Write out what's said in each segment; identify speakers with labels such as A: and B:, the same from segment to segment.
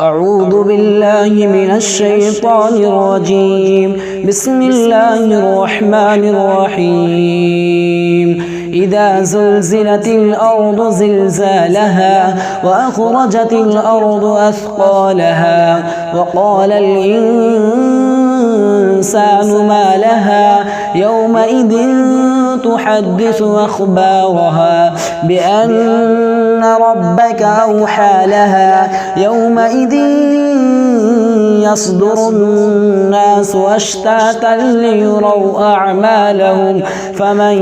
A: أعوذ بالله من الشيطان الرجيم. بسم الله الرحمن الرحيم. إذا زلزلت الأرض زلزالها وأخرجت الأرض أثقالها وقال الإنسان ما لها يومئذ تحدث أخبارها بأن ربك أوحى لها يومئذ يصدر الناس أشتاتا ليروا أعمالهم فمن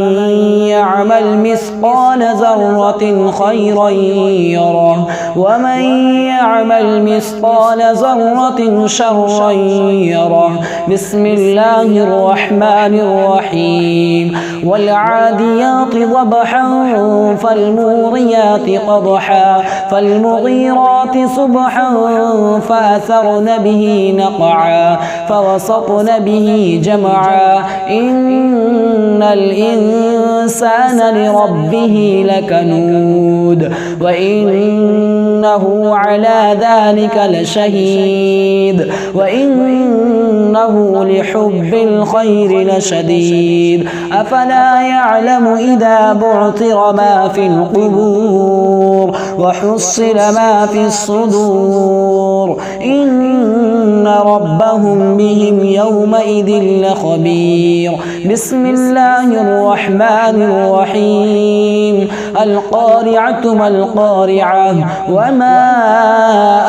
A: يعمل مثقال ذرة خيرا يره ومن يعمل مثقال ذرة شرا يره. بسم الله الرحمن الرحيم. والعاديات ضبحا فالموريات قضحا فالمغيرات صبحا فأثرن به نقعا فوسطن به جمعا إن الإنسان لربه لكنود وإنه على ذلك لشهيد وإنه لحب الخير لشديد. أفلا يعلم إذا بعثر ما في القبور وحصل ما في الصدور إن ربهم بهم يومئذ لخبير. بسم الله الرحمن الرحيم. القارعة ما القارعة وما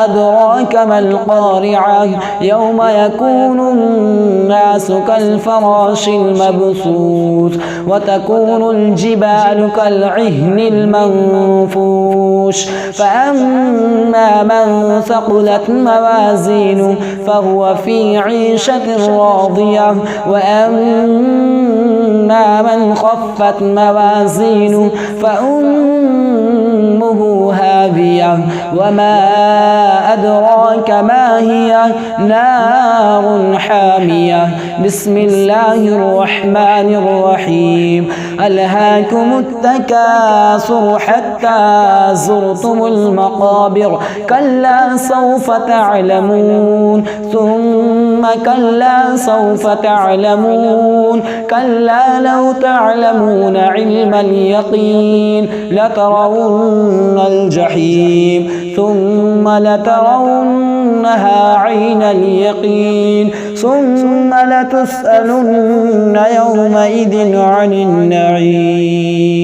A: أدراك ما القارعة يوم يكون الناس كالفراش المبثوث وتكون الجبال كالعهن المنفوش فأما من ثقلت موازينه فهو في عيشة راضية وأما من خفت موازينه فأمه هاوية وما أدراك ما هي نار حامية. بسم الله الرحمن الرحيم. ألهاكم التكاثر حتى زرتم المقابر كلا سوف تعلمون ثم كلا سوف تعلمون كلا لو تعلمون علم اليقين لترون الجحيم ثم لترونها عين اليقين ثم لتسألن يومئذ عن النعيم.